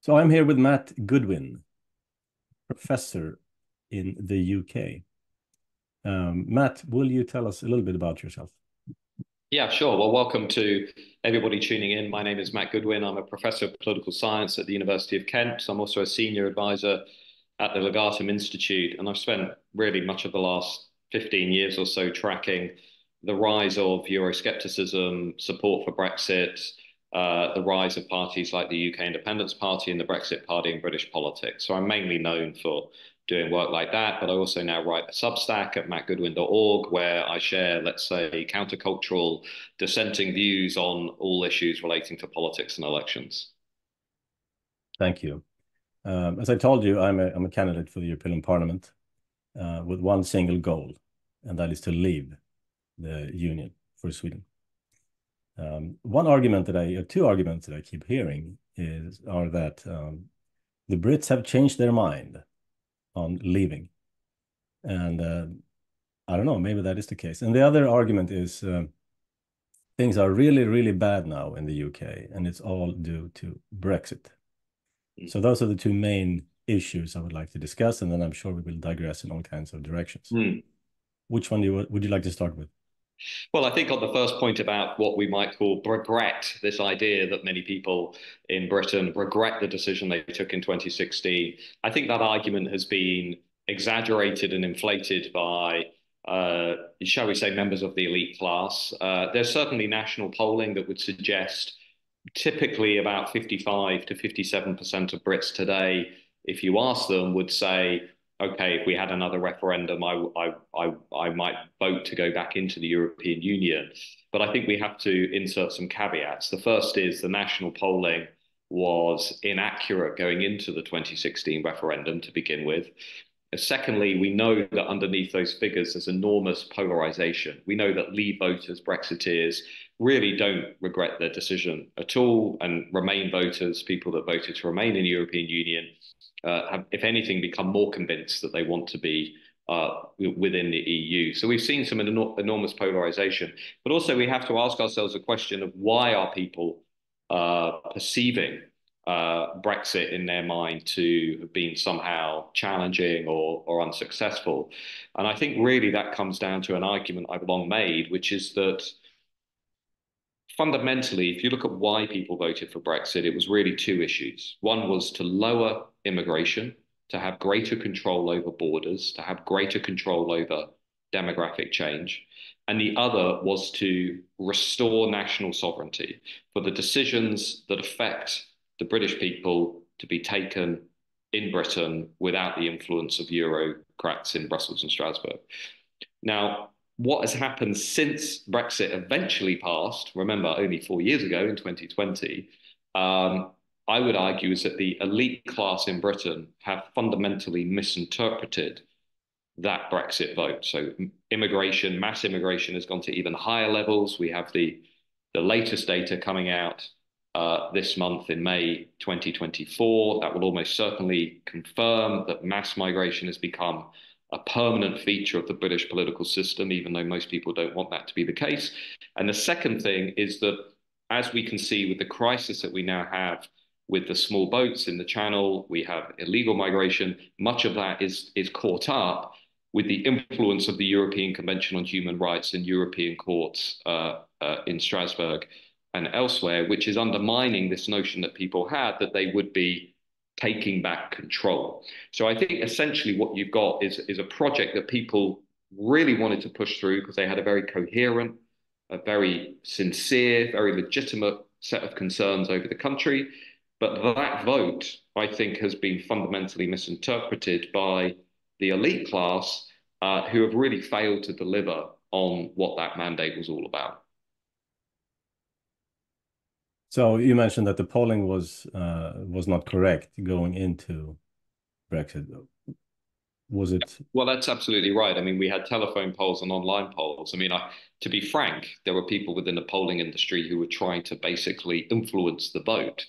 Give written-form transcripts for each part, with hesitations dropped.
So I'm here with Matt Goodwin, professor in the UK. Matt, will you tell us a little bit about yourself? Yeah, sure. Well, welcome to everybody tuning in. My name is Matt Goodwin. I'm a professor of political science at the University of Kent. I'm also a senior advisor at the Legatum Institute, and I've spent really much of the last 15 years or so tracking the rise of Euroscepticism, support for Brexit, the rise of parties like the UK Independence Party and the Brexit Party in British politics. So I'm mainly known for doing work like that, but I also now write a Substack at mattgoodwin.org where I share, let's say, countercultural dissenting views on all issues relating to politics and elections. Thank you. As I told you, I'm a candidate for the European Parliament with one single goal, and that is to leave the Union for Sweden. Two arguments that I keep hearing are that the Brits have changed their mind on leaving, and I don't know, maybe that is the case. And the other argument is things are really, really bad now in the UK, and it's all due to Brexit. So those are the two main issues I would like to discuss, and then I'm sure we will digress in all kinds of directions. Which one would you like to start with? Well, I think on the first point about what we might call regret, this idea that many people in Britain regret the decision they took in 2016, I think that argument has been exaggerated and inflated by, shall we say, members of the elite class. There's certainly national polling that would suggest typically about 55 to 57% of Brits today, if you ask them, would say, okay, if we had another referendum, I might vote to go back into the European Union. But I think we have to insert some caveats. The first is the national polling was inaccurate going into the 2016 referendum to begin with. Secondly, we know that underneath those figures, there's enormous polarization. We know that Leave voters, Brexiteers, really don't regret their decision at all, and Remain voters, people that voted to remain in the European Union, have, if anything, become more convinced that they want to be within the EU. So we've seen some enormous polarization, but also we have to ask ourselves a question of why are people perceiving Brexit in their mind to have been somehow challenging or unsuccessful. And I think really that comes down to an argument I've long made, which is that fundamentally, if you look at why people voted for Brexit, it was really two issues. One was to lower immigration, to have greater control over borders, to have greater control over demographic change. And the other was to restore national sovereignty for the decisions that affect the British people to be taken in Britain without the influence of Eurocrats in Brussels and Strasbourg. Now, what has happened since Brexit eventually passed, remember, only 4 years ago in 2020, I would argue is that the elite class in Britain have fundamentally misinterpreted that Brexit vote. So immigration, mass immigration has gone to even higher levels. We have the latest data coming out this month in May 2024 that will almost certainly confirm that mass migration has become a permanent feature of the British political system, even though most people don't want that to be the case. And the second thing is that, as we can see with the crisis that we now have with the small boats in the Channel, we have illegal migration. Much of that is caught up with the influence of the European Convention on Human Rights and European courts in Strasbourg and elsewhere, which is undermining this notion that people had that they would be taking back control. So I think essentially what you've got is a project that people really wanted to push through because they had a very coherent, a very sincere, very legitimate set of concerns over the country. But that vote, I think, has been fundamentally misinterpreted by the elite class, who have really failed to deliver on what that mandate was all about. So you mentioned that the polling was not correct going into Brexit. Was it? Well, that's absolutely right. I mean, we had telephone polls and online polls. I mean, to be frank, there were people within the polling industry who were trying to basically influence the vote.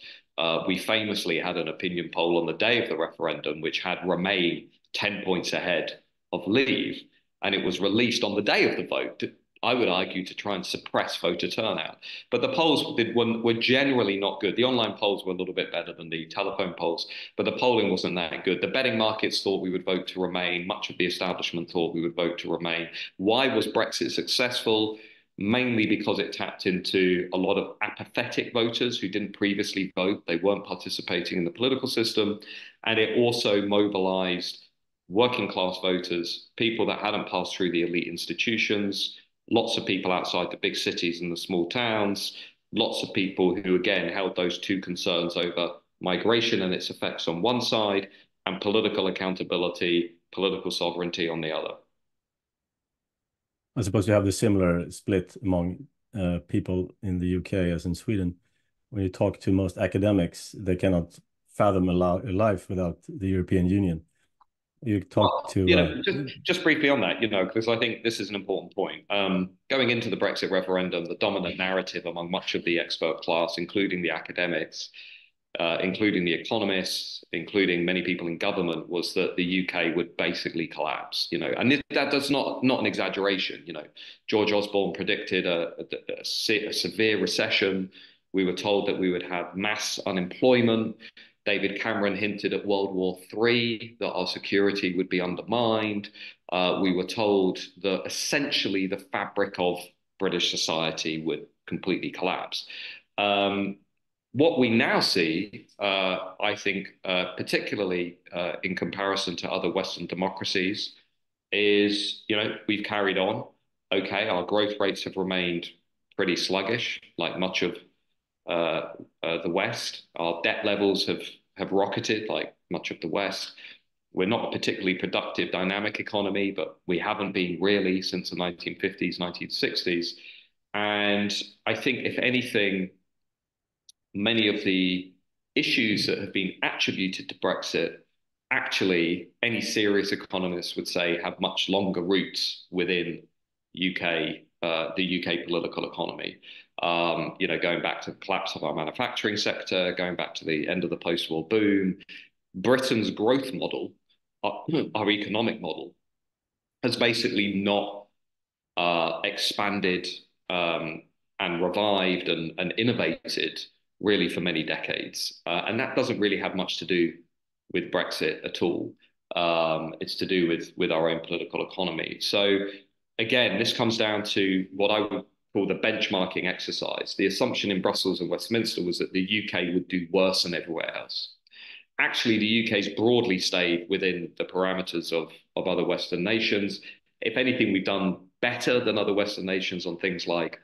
We famously had an opinion poll on the day of the referendum, which had Remain 10 points ahead of Leave, and it was released on the day of the vote. I would argue, to try and suppress voter turnout. But the polls were generally not good. The online polls were a little bit better than the telephone polls, but the polling wasn't that good. The betting markets thought we would vote to remain. Much of the establishment thought we would vote to remain. Why was Brexit successful? Mainly because it tapped into a lot of apathetic voters who didn't previously vote. They weren't participating in the political system. And it also mobilized working class voters, people that hadn't passed through the elite institutions, lots of people outside the big cities and the small towns, lots of people who, again, held those two concerns over migration and its effects on one side and political accountability, political sovereignty on the other. I suppose you have the similar split among people in the UK as in Sweden. When you talk to most academics, they cannot fathom a life without the European Union. You talk to just briefly on that, because I think this is an important point. Going into the Brexit referendum, the dominant narrative among much of the expert class, including the academics, including the economists, including many people in government, was that the UK would basically collapse. And that's not an exaggeration. George Osborne predicted a severe recession. We were told that we would have mass unemployment. David Cameron hinted at World War III, that our security would be undermined. We were told that essentially the fabric of British society would completely collapse. What we now see, I think, particularly in comparison to other Western democracies, is, we've carried on. Okay, our growth rates have remained pretty sluggish, like much of the West. Our debt levels have rocketed, like much of the West. We're not a particularly productive, dynamic economy, but we haven't been really since the 1950s, 1960s. And I think, if anything, many of the issues that have been attributed to Brexit, actually, any serious economist would say have much longer roots within the UK political economy. Going back to the collapse of our manufacturing sector, going back to the end of the post-war boom, Britain's growth model, our economic model, has basically not expanded and revived and innovated really for many decades. And that doesn't really have much to do with Brexit at all. It's to do with our own political economy. So again, this comes down to what I would call the benchmarking exercise. The assumption in Brussels and Westminster was that the UK would do worse than everywhere else. Actually, the UK's broadly stayed within the parameters of other Western nations. If anything, we've done better than other Western nations on things like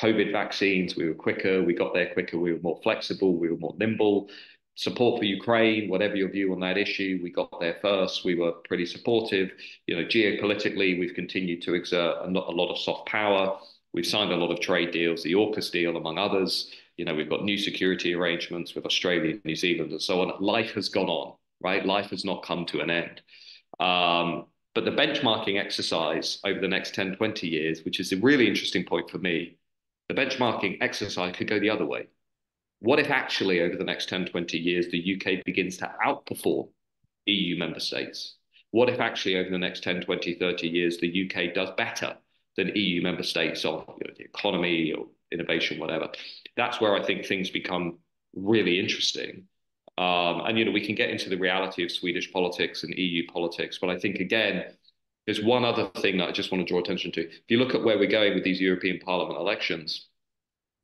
COVID vaccines. We were quicker, we got there quicker, we were more flexible, we were more nimble. Support for Ukraine, whatever your view on that issue, we got there first. We were pretty supportive. Geopolitically, we've continued to exert a lot of soft power. We've signed a lot of trade deals, the AUKUS deal, among others. We've got new security arrangements with Australia, New Zealand, and so on. Life has gone on, right? Life has not come to an end. But the benchmarking exercise over the next 10, 20 years, which is a really interesting point for me, the benchmarking exercise could go the other way. What if actually over the next 10, 20 years, the UK begins to outperform EU member states? What if actually over the next 10, 20, 30 years, the UK does better than EU member states on the economy or innovation, whatever? That's where I think things become really interesting. And we can get into the reality of Swedish politics and EU politics, but I think, again, there's one other thing that I just want to draw attention to. If you look at where we're going with these European Parliament elections,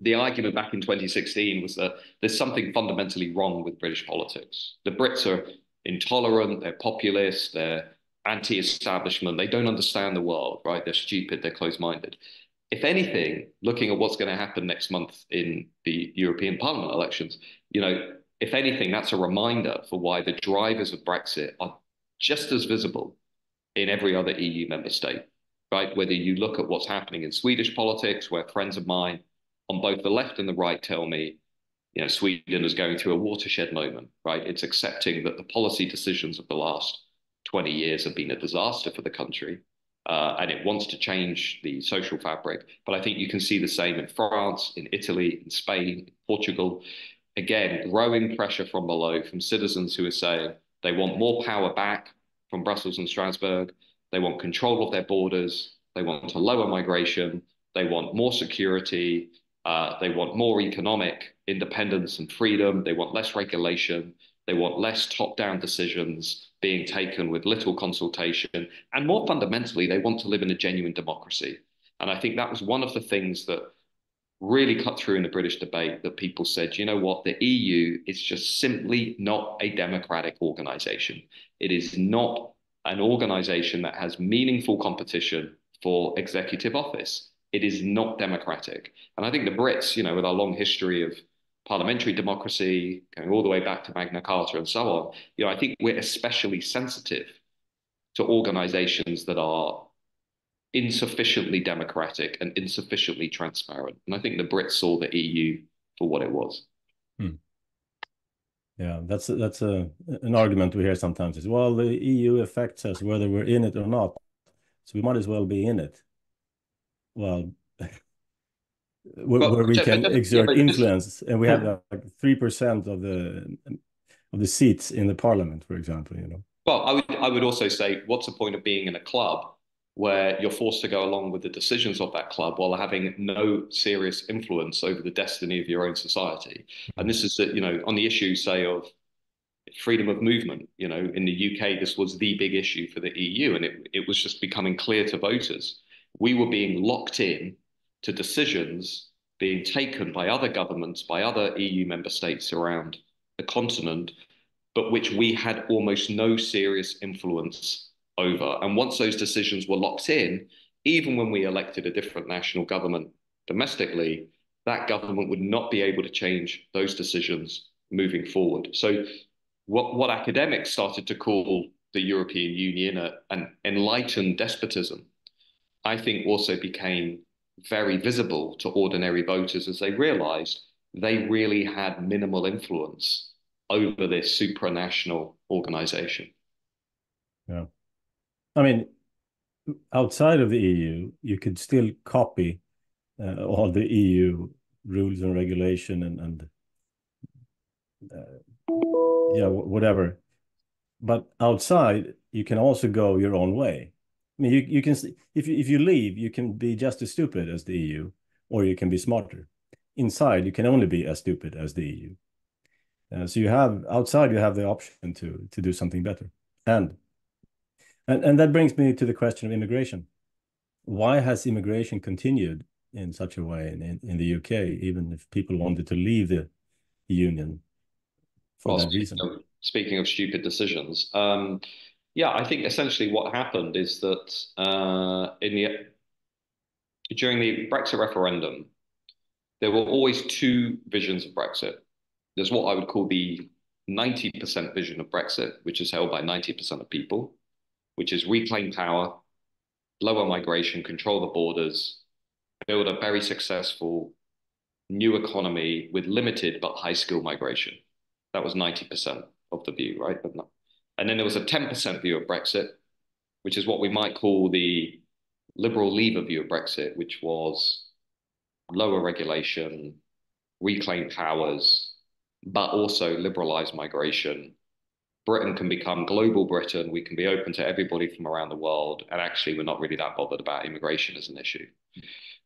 the argument back in 2016 was that there's something fundamentally wrong with British politics. The Brits are intolerant, they're populist, they're anti-establishment, they don't understand the world, right? They're stupid, they're closed-minded. If anything, looking at what's going to happen next month in the European Parliament elections, if anything, that's a reminder for why the drivers of Brexit are just as visible in every other EU member state, right? Whether you look at what's happening in Swedish politics, where friends of mine on both the left and the right tell me, Sweden is going through a watershed moment, right? It's accepting that the policy decisions of the last 20 years have been a disaster for the country, and it wants to change the social fabric. But I think you can see the same in France, in Italy, in Spain, in Portugal. Again, growing pressure from below, from citizens who are saying they want more power back from Brussels and Strasbourg. They want control of their borders. they want to lower migration, they want more security, they want more economic independence and freedom, they want less regulation, they want less top-down decisions being taken with little consultation, and more fundamentally, they want to live in a genuine democracy. And I think that was one of the things that really cut through in the British debate, that people said, you know what, the EU is just simply not a democratic organization. It is not an organization that has meaningful competition for executive office. It is not democratic. And I think the Brits, you know, with our long history of parliamentary democracy, going all the way back to Magna Carta and so on, you know, I think we're especially sensitive to organizations that are insufficiently democratic and insufficiently transparent. And I think the Brits saw the EU for what it was. Hmm. Yeah, that's an argument we hear sometimes is, well, the EU affects us whether we're in it or not, so we might as well be in it. Well, where we can exert influence, and we have like 3% of the seats in the parliament, for example, you know. Well, I would also say, what's the point of being in a club where you're forced to go along with the decisions of that club while having no serious influence over the destiny of your own society? And this is, you know, on the issue, say, of freedom of movement, you know, in the UK, this was the big issue for the EU, and it was just becoming clear to voters. We were being locked in to decisions being taken by other governments, by other EU member states around the continent, but which we had almost no serious influence over. And once those decisions were locked in, even when we elected a different national government domestically, that government would not be able to change those decisions moving forward. So what academics started to call the European Union an enlightened despotism, I think also became very visible to ordinary voters as they realized they really had minimal influence over this supranational organization. Yeah. I mean, outside of the EU, you could still copy all the EU rules and regulation and yeah, whatever. But outside, you can also go your own way. I mean, you can, if you leave, you can be just as stupid as the EU, or you can be smarter. Inside, you can only be as stupid as the EU. So you have outside, you have the option to do something better. And that brings me to the question of immigration. Why has immigration continued in such a way in the UK, even if people wanted to leave the union for that reason? Speaking of stupid decisions, yeah, I think essentially what happened is that during the Brexit referendum, there were always two visions of Brexit. There's what I would call the 90% vision of Brexit, which is held by 90% of people, which is reclaim power, lower migration, control the borders, build a very successful new economy with limited but high skill migration. That was 90% of the view, right? And then there was a 10% view of Brexit, which is what we might call the liberal leaver view of Brexit, which was lower regulation, reclaim powers, but also liberalize migration. Britain can become global Britain. We can be open to everybody from around the world. And actually, we're not really that bothered about immigration as an issue.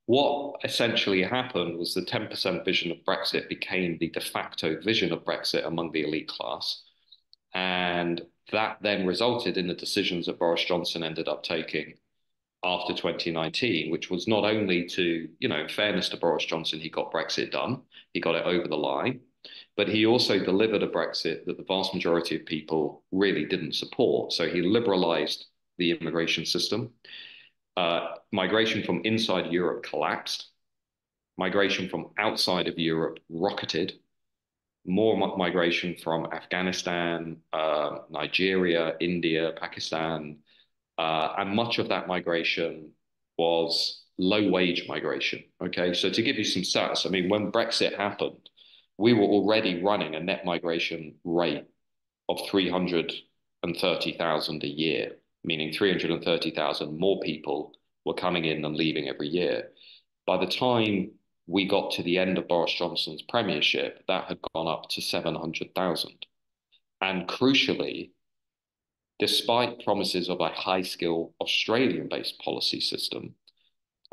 What essentially happened was the 10% vision of Brexit became the de facto vision of Brexit among the elite class. And that then resulted in the decisions that Boris Johnson ended up taking after 2019, which was not only to, you know, in fairness to Boris Johnson, he got Brexit done, he got it over the line, but he also delivered a Brexit that the vast majority of people really didn't support. So he liberalized the immigration system. Migration from inside Europe collapsed. Migration from outside of Europe rocketed. More migration from Afghanistan, Nigeria, India, Pakistan, and much of that migration was low-wage migration. Okay, so to give you some stats, I mean, when Brexit happened, we were already running a net migration rate of 330,000 a year, meaning 330,000 more people were coming in than leaving every year. By the time we got to the end of Boris Johnson's premiership, that had gone up to 700,000. And crucially, despite promises of a high-skill Australian-based policy system,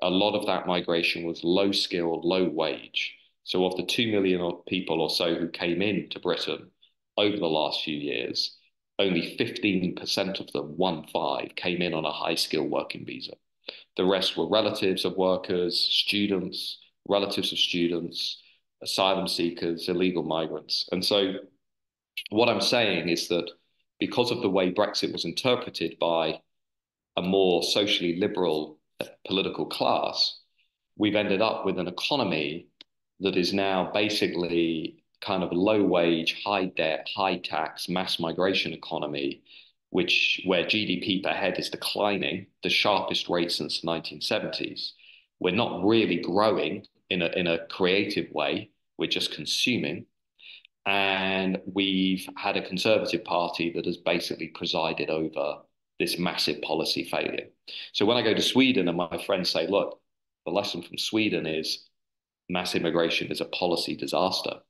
a lot of that migration was low skill, low wage. So of the 2 million people or so who came into Britain over the last few years, only 15% of them, 1/5, came in on a high skill working visa. The rest were relatives of workers, students, relatives of students, asylum seekers, illegal migrants. And so what I'm saying is that because of the way Brexit was interpreted by a more socially liberal political class, we've ended up with an economy that is now basically kind of low wage, high debt, high tax, mass migration economy, where GDP per head is declining, the sharpest rate since the 1970s. We're not really growing in a creative way. We're just consuming. And we've had a Conservative Party that has basically presided over this massive policy failure. So when I go to Sweden and my friends say, look, the lesson from Sweden is mass immigration is a policy disaster,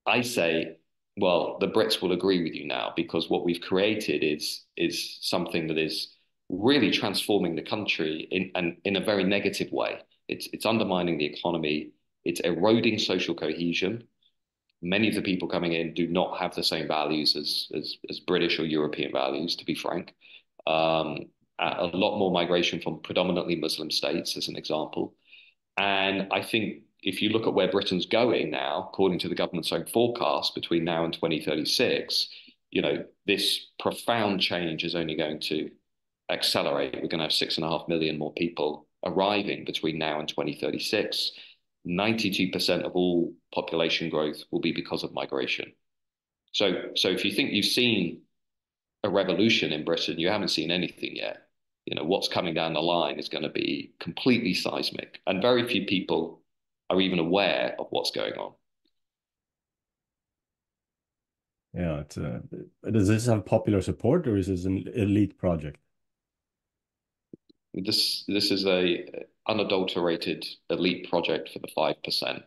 I say, well, the Brits will agree with you now, because what we've created is something that is really transforming the country in a very negative way. It's undermining the economy. It's eroding social cohesion. Many of the people coming in do not have the same values as British or European values, to be frank. A lot more migration from predominantly Muslim states, as an example. And I think if you look at where Britain's going now, according to the government's own forecast, between now and 2036, this profound change is only going to accelerate. We're going to have 6.5 million more people arriving between now and 2036. 92% of all population growth will be because of migration. So if you think you've seen a revolution in Britain, you haven't seen anything yet. What's coming down the line is going to be completely seismic, and very few people are even aware of what's going on. Yeah, does this have popular support, or is this an elite project? This is a unadulterated elite project for the 5%.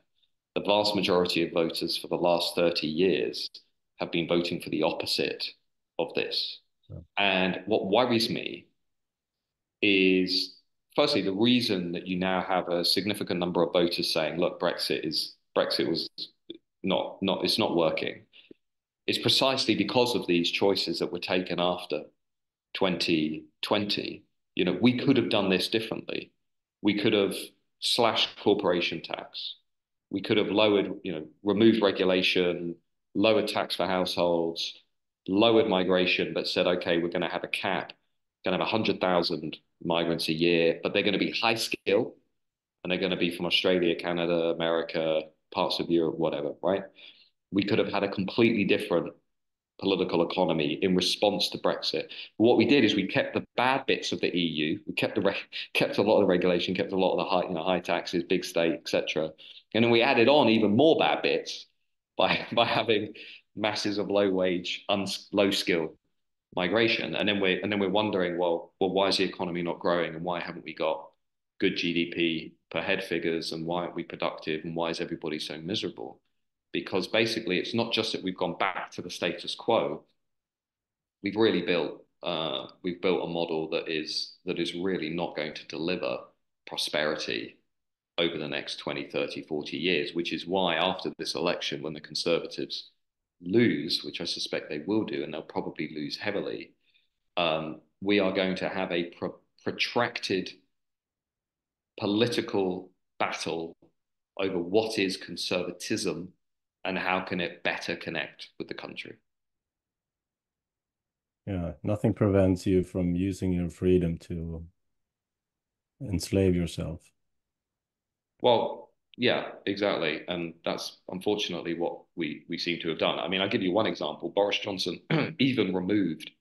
The vast majority of voters for the last 30 years have been voting for the opposite of this. Yeah. And what worries me is, firstly, the reason that you now have a significant number of voters saying, look, Brexit was it's not working. It's precisely because of these choices that were taken after 2020. We could have done this differently. We could have slashed corporation tax. We could have removed regulation, lowered tax for households, lowered migration, but said, okay, we're going to have a cap, going to have 100,000 migrants a year, but they're going to be high skill, and they're going to be from Australia, Canada, America, parts of Europe, whatever, right? We could have had a completely different political economy in response to Brexit. But what we did is we kept the bad bits of the EU. We kept kept a lot of the regulation, kept a lot of the high taxes, big state, etc. And then we added on even more bad bits by having masses of low wage, low skill migration. And then we're wondering, well, why is the economy not growing, and why haven't we got good GDP per head figures, and why aren't we productive, and why is everybody so miserable? Because basically, it's not just that we've gone back to the status quo. We've really built a model that is really not going to deliver prosperity over the next 20, 30, 40 years, which is why after this election, when the Conservatives lose, which I suspect they will do, and they'll probably lose heavily, we are going to have a protracted political battle over what is conservatism and how can it better connect with the country. Yeah, nothing prevents you from using your freedom to enslave yourself. Well, yeah, exactly. And that's unfortunately what we seem to have done. I mean, I'll give you one example. Boris Johnson even removed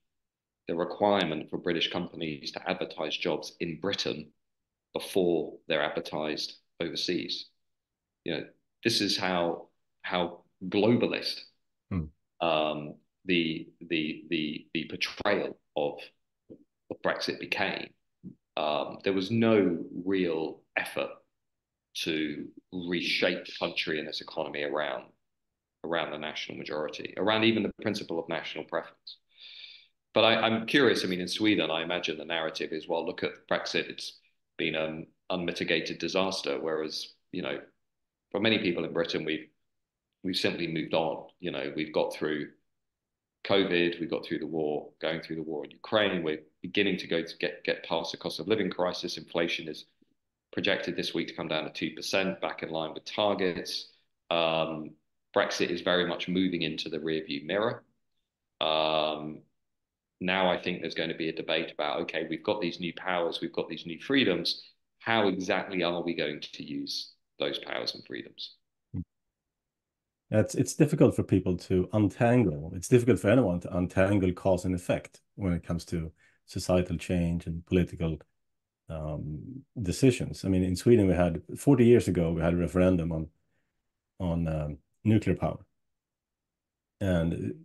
the requirement for British companies to advertise jobs in Britain before they're advertised overseas. This is how globalist the portrayal of Brexit became. There was no real effort to reshape the country and its economy around the national majority, around even the principle of national preference. But I'm curious. I mean, in Sweden, I imagine the narrative is, well, look at Brexit. It's been an unmitigated disaster. Whereas, for many people in Britain, we've simply moved on. We've got through COVID, we got through the war, going through the war in Ukraine. We're beginning to get past the cost of living crisis. Inflation is projected this week to come down to 2%, back in line with targets. Brexit is very much moving into the rearview mirror. Now I think there's going to be a debate about, okay, we've got these new powers, we've got these new freedoms. How exactly are we going to use those powers and freedoms? It's difficult for people to untangle. It's difficult for anyone to untangle cause and effect when it comes to societal change and political decisions. I mean, in Sweden, we had 40 years ago, we had a referendum on nuclear power, and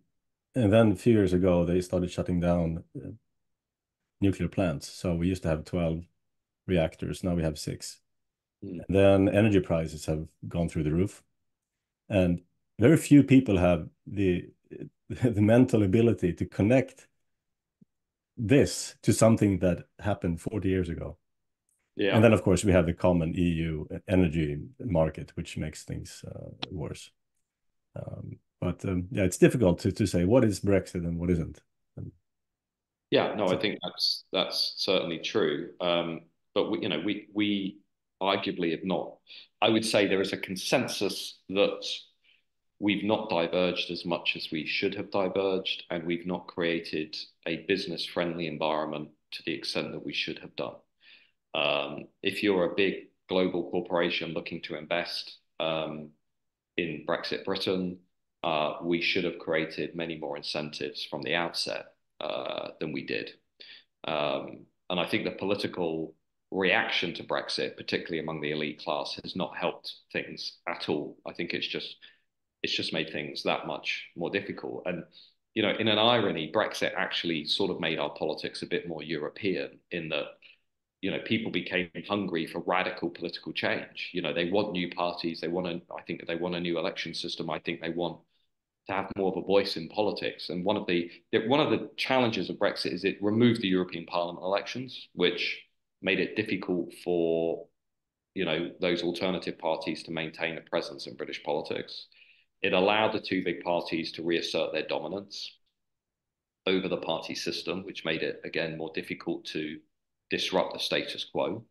then a few years ago they started shutting down nuclear plants. So we used to have 12 reactors, now we have 6. And then energy prices have gone through the roof, and very few people have the mental ability to connect this to something that happened 40 years ago. Yeah. And then, of course, we have the common EU energy market, which makes things worse. But yeah, it's difficult to say what is Brexit and what isn't. Yeah, no, I think that's certainly true. But we arguably have not. I would say there is a consensus that we've not diverged as much as we should have diverged, and we've not created a business-friendly environment to the extent that we should have done. If you're a big global corporation looking to invest in Brexit Britain, we should have created many more incentives from the outset than we did. And I think the political reaction to Brexit, particularly among the elite class, has not helped things at all. I think it's just made things that much more difficult. And in an irony, Brexit actually sort of made our politics a bit more European in that people became hungry for radical political change. They want new parties. I think they want a new election system. I think they want to have more of a voice in politics. And one of the challenges of Brexit is it removed the European Parliament elections, which made it difficult for those alternative parties to maintain a presence in British politics. It allowed the two big parties to reassert their dominance over the party system, which made it again more difficult to disrupt the status quo.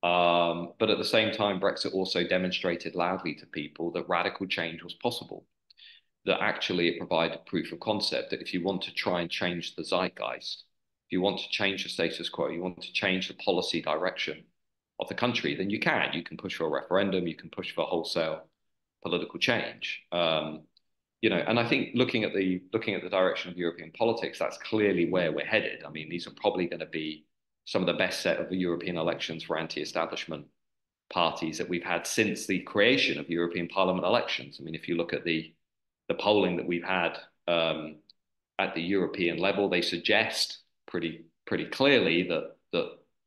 But at the same time, Brexit also demonstrated loudly to people that radical change was possible, that actually it provided proof of concept that if you want to try and change the zeitgeist, if you want to change the status quo, you want to change the policy direction of the country, then you can. You can push for a referendum, you can push for wholesale political change. And I think looking at the direction of European politics, that's clearly where we're headed. I mean, these are probably going to be some of the best set of the European elections for anti-establishment parties that we've had since the creation of European Parliament elections. I mean, if you look at the polling that we've had at the European level, they suggest pretty clearly that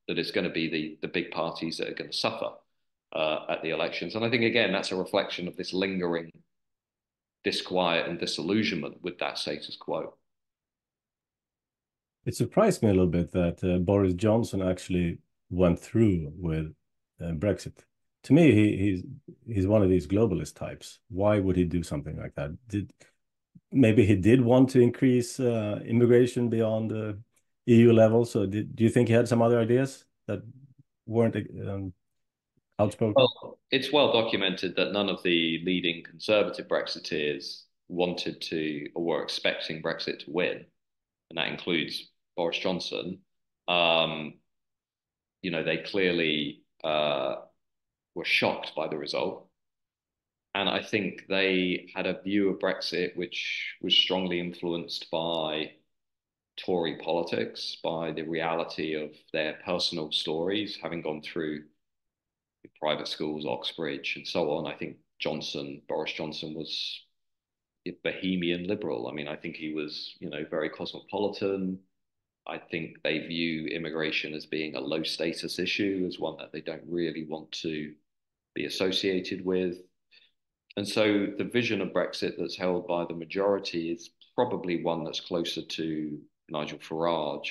it's going to be the big parties that are going to suffer at the elections. And I think, again, that's a reflection of this lingering disquiet and disillusionment with that status quo. It surprised me a little bit that Boris Johnson actually went through with Brexit. To me, he's one of these globalist types. Why would he do something like that? Maybe he did want to increase immigration beyond the EU level. So do you think he had some other ideas that weren't outspoken? Well, it's well documented that none of the leading conservative Brexiteers wanted to or were expecting Brexit to win, and that includes Boris Johnson. They clearly were shocked by the result. And I think they had a view of Brexit which was strongly influenced by Tory politics, by the reality of their personal stories, having gone through private schools, Oxbridge, and so on. I think Boris Johnson was a bohemian liberal. I mean, I think he was, very cosmopolitan. I think they view immigration as being a low status issue, as one that they don't really want to be associated with. And so the vision of Brexit that's held by the majority is probably one that's closer to Nigel Farage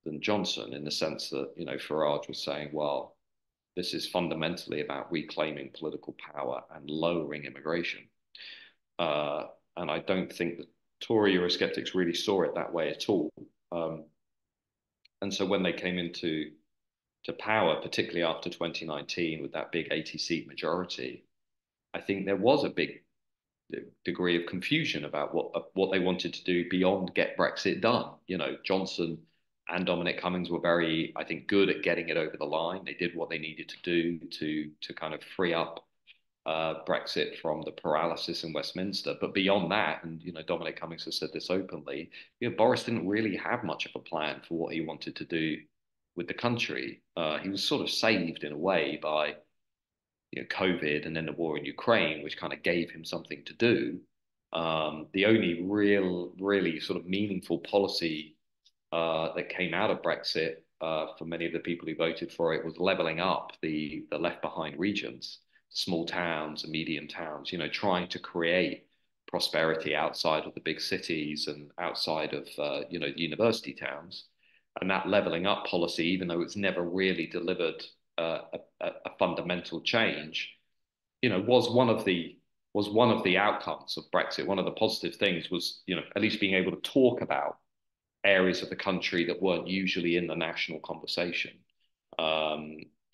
than Johnson, in the sense that, you know, Farage was saying, well, this is fundamentally about reclaiming political power and lowering immigration. And I don't think the Tory Eurosceptics really saw it that way at all. And so when they came into power, particularly after 2019, with that big 80-seat majority, I think there was a big degree of confusion about what they wanted to do beyond get Brexit done. You know, Johnson and Dominic Cummings were very, I think, good at getting it over the line. They did what they needed to do to kind of free up Brexit from the paralysis in Westminster. But beyond that, and, you know, Dominic Cummings has said this openly, you know, Boris didn't really have much of a plan for what he wanted to do with the country. He was sort of saved in a way by, you know, COVID and then the war in Ukraine, which kind of gave him something to do. The only really sort of meaningful policy that came out of Brexit for many of the people who voted for it was leveling up the left behind regions, small towns and medium towns, you know, trying to create prosperity outside of the big cities and outside of, you know, the university towns. And that leveling up policy, even though it's never really delivered a fundamental change, you know, was one of the outcomes of Brexit. One of the positive things was, you know, at least being able to talk about areas of the country that weren't usually in the national conversation.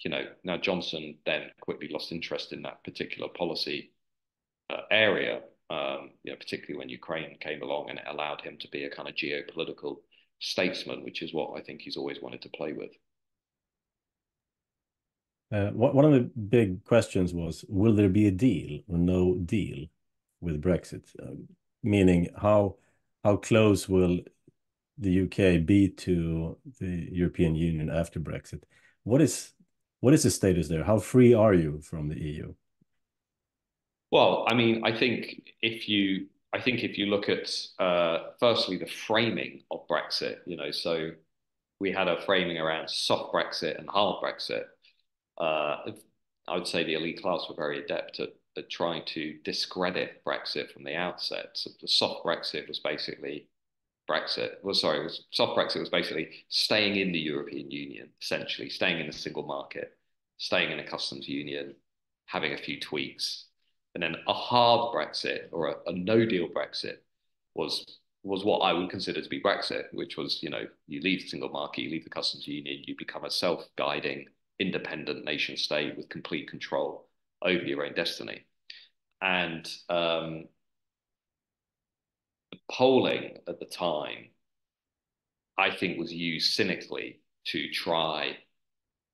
You know, now Johnson then quickly lost interest in that particular policy area, you know, particularly when Ukraine came along, and it allowed him to be a kind of geopolitical statesman, which is what I think he's always wanted to play with. One of the big questions was, will there be a deal or no deal with Brexit? Meaning, how close will the UK be to the European Union after Brexit? What is the status there? How free are you from the EU? Well, I mean, I think if you look at firstly the framing of Brexit, you know, so we had a framing around soft Brexit and hard Brexit. I would say the elite class were very adept at trying to discredit Brexit from the outset. So the soft Brexit was basically soft Brexit was basically staying in the European Union, essentially staying in the single market, staying in a customs union, having a few tweaks. And then a hard Brexit, or a no-deal Brexit, was what I would consider to be Brexit, which was, you know, you leave the single market, you leave the customs union, you become a self-guiding, independent nation state with complete control over your own destiny. And polling at the time, I think, was used cynically to try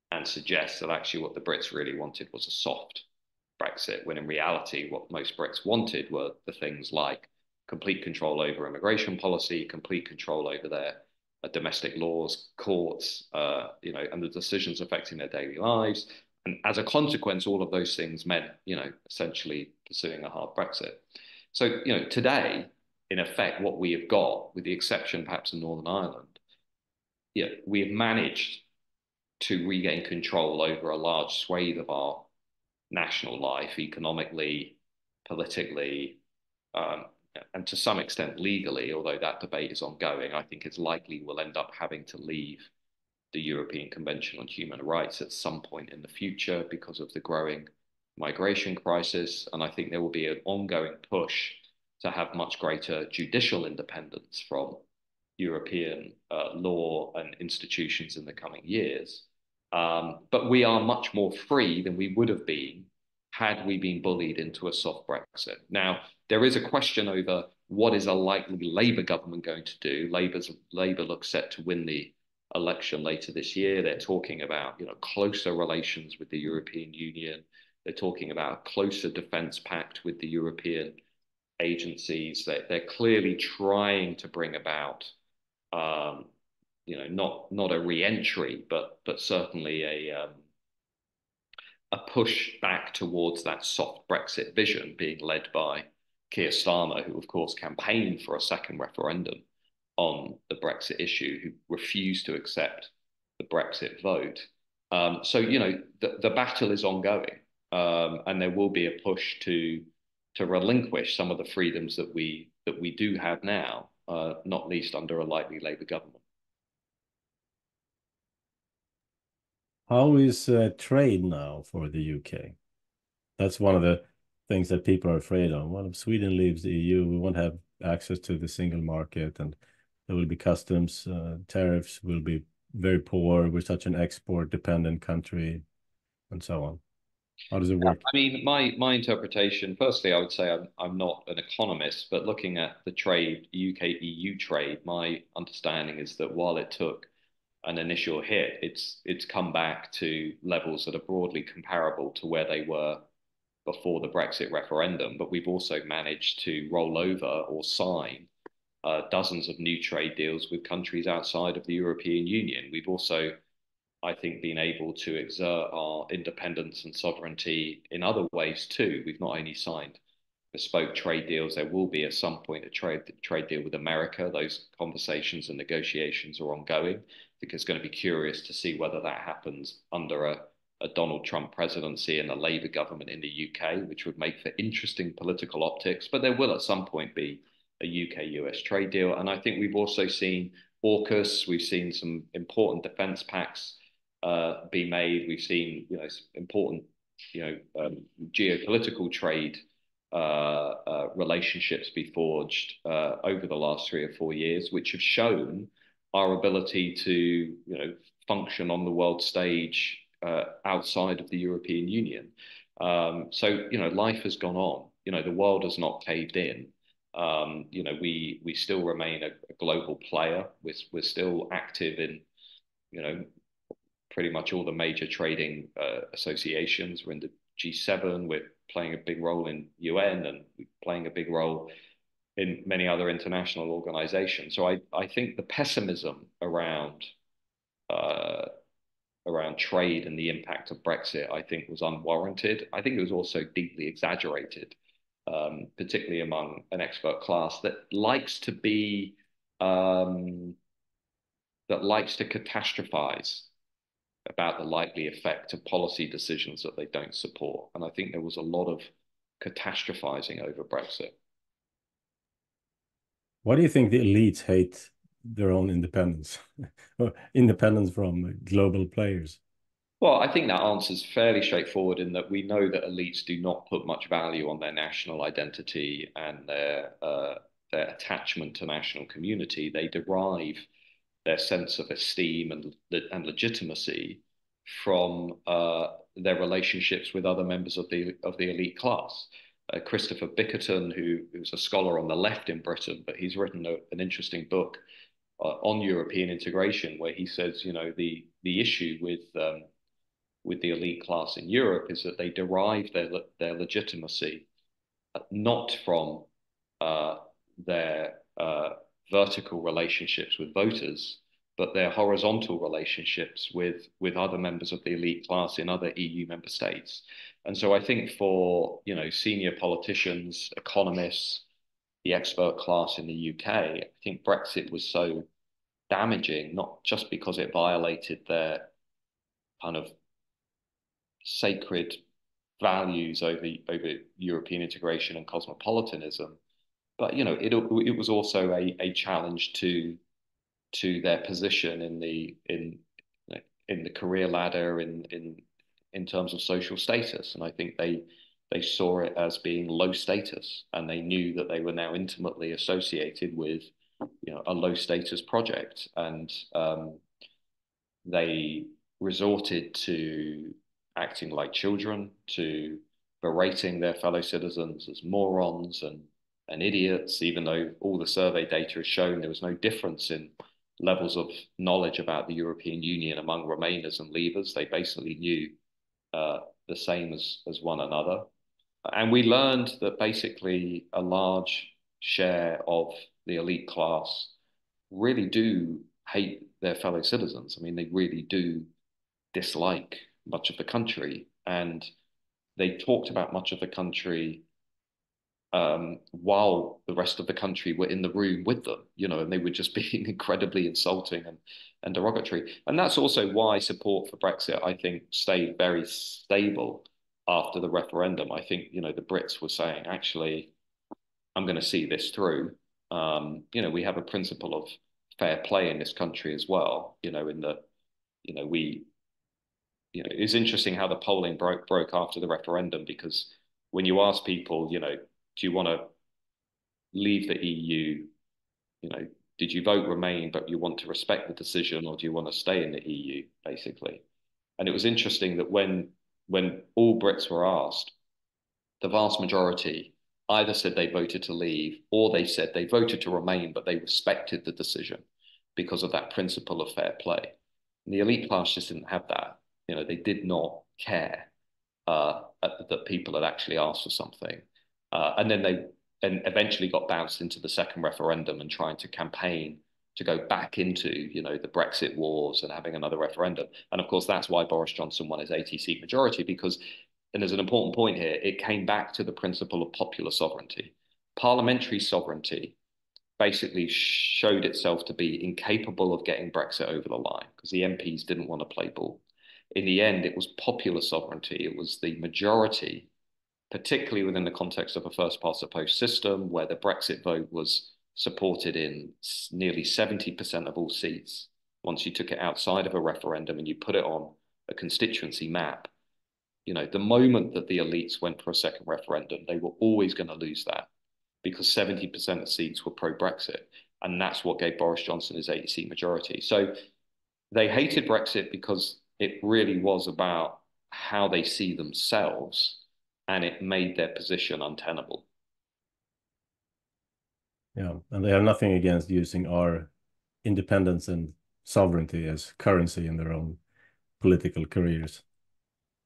and suggest that actually what the Brits really wanted was a soft Brexit, when in reality, what most Brits wanted were the things like complete control over immigration policy, complete control over their domestic laws, courts, you know, and the decisions affecting their daily lives. And as a consequence, all of those things meant, you know, essentially pursuing a hard Brexit. So, you know, today, in effect, what we have got, with the exception perhaps of Northern Ireland, yeah, we have managed to regain control over a large swathe of our national life, economically, politically, and to some extent legally, although that debate is ongoing. I think it's likely we'll end up having to leave the European Convention on Human Rights at some point in the future because of the growing migration crisis. And I think there will be an ongoing push to have much greater judicial independence from European law and institutions in the coming years. But we are much more free than we would have been had we been bullied into a soft Brexit. Now, there is a question over what is a likely Labour government going to do. Labour looks set to win the election later this year. They're talking about, you know, closer relations with the European Union. They're talking about a closer defence pact with the European agencies. They're clearly trying to bring about, you know, not a re-entry, but certainly a push back towards that soft Brexit vision, being led by Keir Starmer, who of course campaigned for a second referendum on the Brexit issue, who refused to accept the Brexit vote. So, you know, the battle is ongoing, and there will be a push to relinquish some of the freedoms that we do have now, not least under a likely Labour government. How is trade now for the UK? That's one of the things that people are afraid of. Well, if Sweden leaves the EU, we won't have access to the single market, and there will be customs tariffs will be very poor. We're such an export-dependent country, and so on. How does it work? I mean, my interpretation, firstly, I would say I'm not an economist, but looking at the trade, UK EU trade, my understanding is that while it took an initial hit, it's come back to levels that are broadly comparable to where they were before the Brexit referendum. But we've also managed to roll over or sign dozens of new trade deals with countries outside of the European Union. We've also, I think, been able to exert our independence and sovereignty in other ways too. We've not only signed bespoke trade deals, there will be at some point a trade deal with America. Those conversations and negotiations are ongoing. I think it's going to be curious to see whether that happens under a Donald Trump presidency and a Labour government in the UK, which would make for interesting political optics. But there will at some point be a UK-US trade deal. And I think we've also seen AUKUS, we've seen some important defence pacts be made. We've seen, important, geopolitical trade relationships be forged over the last 3 or 4 years, which have shown our ability to, function on the world stage outside of the European Union. So, life has gone on. The world has not caved in. We still remain a global player. We're still active in, pretty much all the major trading associations. We're in the G7. We're playing a big role in UN, and we're playing a big role in many other international organizations. So I think the pessimism around trade and the impact of Brexit, I think, was unwarranted. I think it was also deeply exaggerated, particularly among an expert class that likes to be that likes to catastrophize about the likely effect of policy decisions that they don't support. And I think there was a lot of catastrophizing over Brexit. Why do you think the elites hate their own independence, or independence from global players? Well, I think that answer is fairly straightforward in that we know that elites do not put much value on their national identity and their attachment to national community. They derive their sense of esteem and legitimacy from their relationships with other members of the elite class. Christopher Bickerton, who's a scholar on the left in Britain, but he's written an interesting book on European integration, where he says, the issue with the elite class in Europe is that they derive their legitimacy not from their vertical relationships with voters, but their horizontal relationships with other members of the elite class in other EU member states. And so I think for, senior politicians, economists, the expert class in the UK, I think Brexit was so damaging, not just because it violated their kind of sacred values over European integration and cosmopolitanism, but it was also a challenge to their position in the career ladder in terms of social status. And I think they saw it as being low status, and they knew that they were now intimately associated with a low status project, and they resorted to acting like children, to berating their fellow citizens as morons and idiots, even though all the survey data has shown there was no difference in levels of knowledge about the European Union among Remainers and Leavers. They basically knew the same as one another. And we learned that basically a large share of the elite class really do hate their fellow citizens. I mean, they really do dislike much of the country. And they talked about much of the country while the rest of the country were in the room with them, and they were just being incredibly insulting and derogatory. And that's also why support for Brexit, I think, stayed very stable after the referendum. I think, the Brits were saying, actually, I'm going to see this through. We have a principle of fair play in this country as well. We, it's interesting how the polling broke after the referendum, because when you ask people, do you want to leave the EU? Did you vote Remain, but you want to respect the decision, or do you want to stay in the EU, basically? And it was interesting that when all Brits were asked, the vast majority either said they voted to leave, or they said they voted to remain, but they respected the decision because of that principle of fair play. And the elite class just didn't have that. They did not care that people had actually asked for something. And then they eventually got bounced into the second referendum and trying to campaign to go back into, the Brexit wars and having another referendum. And of course, that's why Boris Johnson won his 80-seat majority, because, and there's an important point here, it came back to the principle of popular sovereignty. Parliamentary sovereignty basically showed itself to be incapable of getting Brexit over the line because the MPs didn't want to play ball. In the end, it was popular sovereignty. It was the majority, particularly within the context of a first past the post system, where the Brexit vote was supported in nearly 70% of all seats. Once you took it outside of a referendum and you put it on a constituency map, the moment that the elites went for a second referendum, they were always going to lose that because 70% of seats were pro-Brexit. And that's what gave Boris Johnson his 80-seat majority. So they hated Brexit because it really was about how they see themselves, and it made their position untenable. Yeah, and they have nothing against using our independence and sovereignty as currency in their own political careers.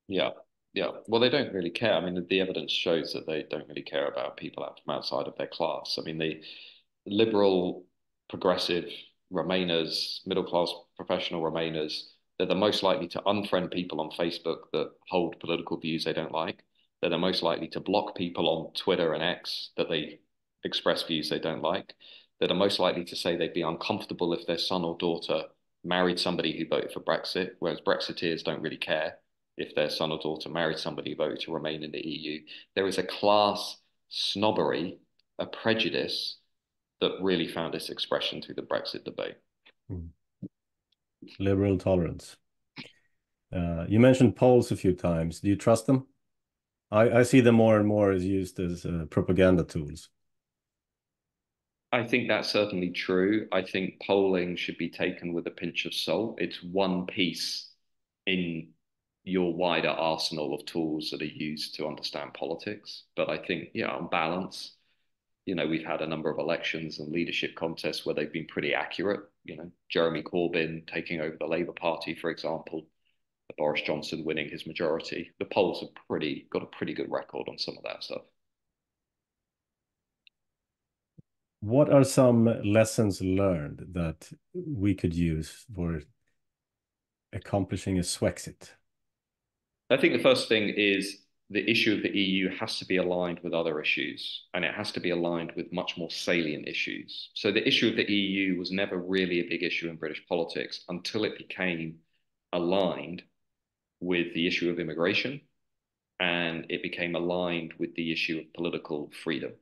Yeah, yeah. Well, they don't really care. I mean, the evidence shows that they don't really care about people out from outside of their class. I mean, the liberal, progressive Remainers, middle class professional Remainers, they're the most likely to unfriend people on Facebook that hold political views they don't like. They're the most likely to block people on Twitter and X that they express views they don't like. They're the most likely to say they'd be uncomfortable if their son or daughter married somebody who voted for Brexit, whereas Brexiteers don't really care if their son or daughter married somebody who voted to remain in the EU. There is a class snobbery, a prejudice that really found its expression through the Brexit debate. Liberal tolerance. You mentioned polls a few times. Do you trust them? I see them more and more as used as propaganda tools. I think that's certainly true. I think polling should be taken with a pinch of salt. It's one piece in your wider arsenal of tools that are used to understand politics. But I think, on balance, we've had a number of elections and leadership contests where they've been pretty accurate. Jeremy Corbyn taking over the Labour Party, for example, Boris Johnson winning his majority. The polls have got a pretty good record on some of that stuff. What are some lessons learned that we could use for accomplishing a Swexit? I think the first thing is the issue of the EU has to be aligned with other issues, and it has to be aligned with much more salient issues. So the issue of the EU was never really a big issue in British politics until it became aligned with the issue of immigration, and it became aligned with the issue of political freedom.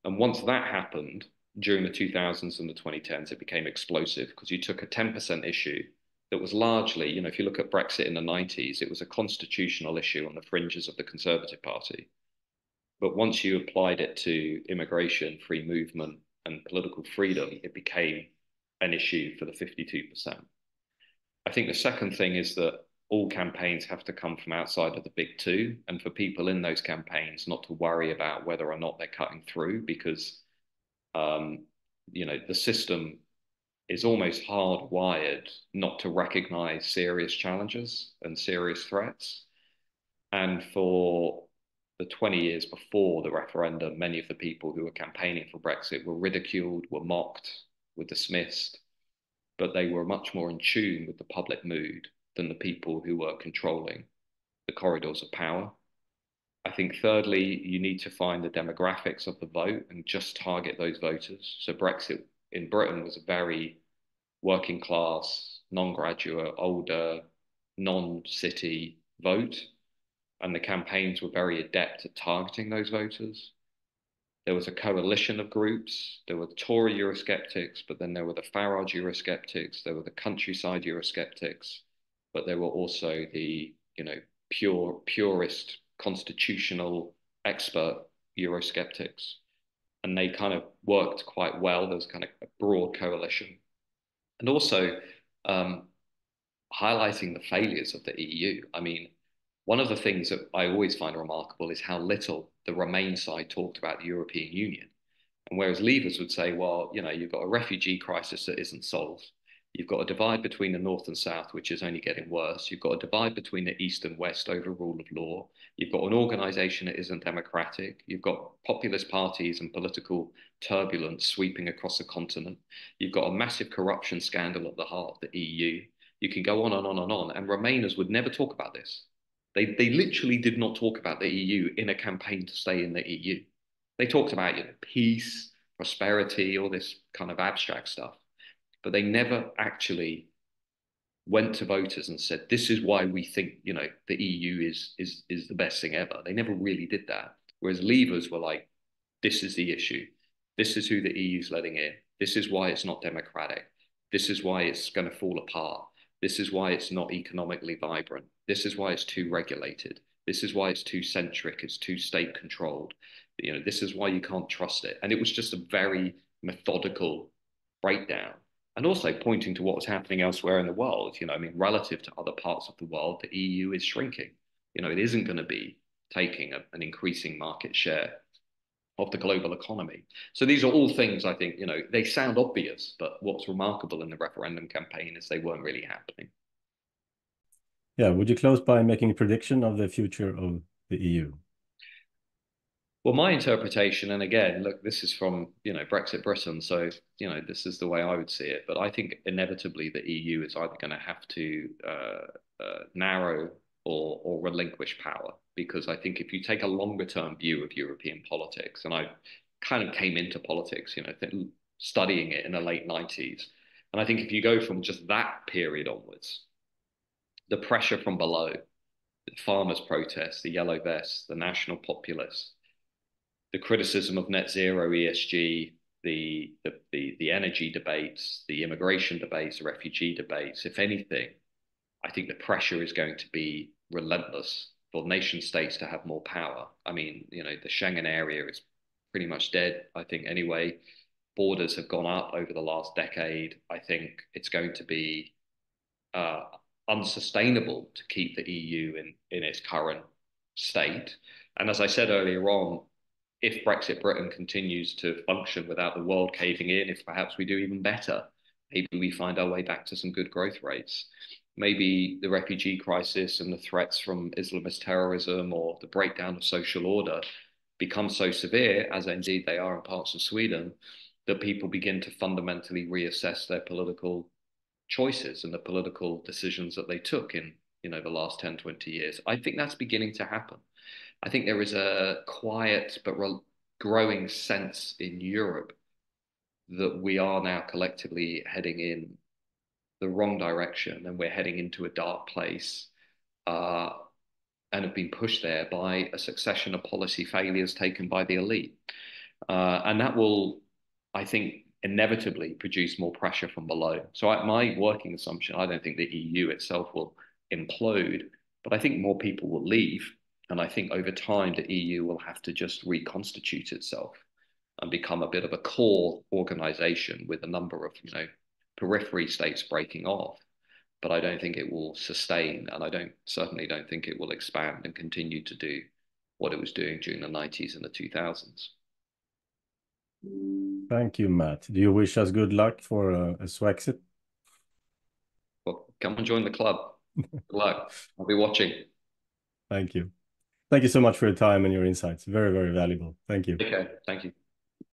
And once that happened, during the 2000s and the 2010s, it became explosive because you took a 10% issue that was largely, if you look at Brexit in the 90s, it was a constitutional issue on the fringes of the Conservative Party. But once you applied it to immigration, free movement, and political freedom, it became an issue for the 52%. I think the second thing is that all campaigns have to come from outside of the big two, and for people in those campaigns not to worry about whether or not they're cutting through, because the system is almost hardwired not to recognize serious challenges and serious threats. And for the 20 years before the referendum, many of the people who were campaigning for Brexit were ridiculed, were mocked, were dismissed, but they were much more in tune with the public mood than the people who were controlling the corridors of power. I think thirdly, you need to find the demographics of the vote and just target those voters. So Brexit in Britain was a very working class, non-graduate, older, non-city vote. And the campaigns were very adept at targeting those voters. There was a coalition of groups. There were the Tory Eurosceptics, but then there were the Farage Eurosceptics. There were the countryside Eurosceptics, but there were also the, purist constitutional expert Eurosceptics. And they kind of worked quite well. There was kind of a broad coalition. And also um, highlighting the failures of the EU. I mean, one of the things that I always find remarkable is how little the Remain side talked about the European Union. And whereas Leavers would say, well, you've got a refugee crisis that isn't solved. You've got a divide between the North and South, which is only getting worse. You've got a divide between the East and West over rule of law. You've got an organisation that isn't democratic. You've got populist parties and political turbulence sweeping across the continent. You've got a massive corruption scandal at the heart of the EU. You can go on and on and on. And Remainers would never talk about this. They literally did not talk about the EU in a campaign to stay in the EU. They talked about peace, prosperity, all this kind of abstract stuff, but they never actually went to voters and said, "This is why we think the EU is the best thing ever." They never really did that. Whereas Leavers were like, "This is the issue. This is who the EU's letting in. This is why it's not democratic. This is why it's going to fall apart. This is why it's not economically vibrant. This is why it's too regulated. This is why it's too centric. It's too state controlled. This is why you can't trust it." And it was just a very methodical breakdown. And also pointing to what was happening elsewhere in the world. Relative to other parts of the world, the EU is shrinking. It isn't going to be taking an increasing market share of the global economy. So these are all things I think, they sound obvious, but what's remarkable in the referendum campaign is they weren't really happening. Yeah, would you close by making a prediction of the future of the EU? Well, my interpretation, and again, look, this is from, Brexit Britain, so, this is the way I would see it. But I think inevitably the EU is either going to have to narrow or relinquish power, because I think if you take a longer term view of European politics, and I kind of came into politics, studying it in the late 90s, and I think if you go from just that period onwards, the pressure from below, the farmers' protests, the yellow vests, the national populists, the criticism of net zero ESG, the energy debates, the immigration debates, the refugee debates, if anything, I think the pressure is going to be relentless for nation states to have more power. I mean, the Schengen area is pretty much dead, I think, anyway. Borders have gone up over the last decade. I think it's going to be unsustainable to keep the EU in its current state. And as I said earlier on, if Brexit Britain continues to function without the world caving in, if perhaps we do even better, maybe we find our way back to some good growth rates. Maybe the refugee crisis and the threats from Islamist terrorism or the breakdown of social order become so severe, as indeed they are in parts of Sweden, that people begin to fundamentally reassess their political choices and the political decisions that they took in the last 10, 20 years. I think that's beginning to happen. I think there is a quiet but growing sense in Europe that we are now collectively heading in the wrong direction and we're heading into a dark place and have been pushed there by a succession of policy failures taken by the elite. And that will, I think, inevitably produce more pressure from below. So my working assumption, I don't think the EU itself will implode, but I think more people will leave. And I think over time, the EU will have to just reconstitute itself and become a bit of a core organization with a number of, periphery states breaking off. But I don't think it will sustain, and I certainly don't think it will expand and continue to do what it was doing during the 90s and the 2000s. Thank you, Matt. Do you wish us good luck for a Swexit? Well, come and join the club. Good luck. I'll be watching. Thank you. Thank you so much for your time and your insights. Very, very valuable. Thank you. Okay. Thank you.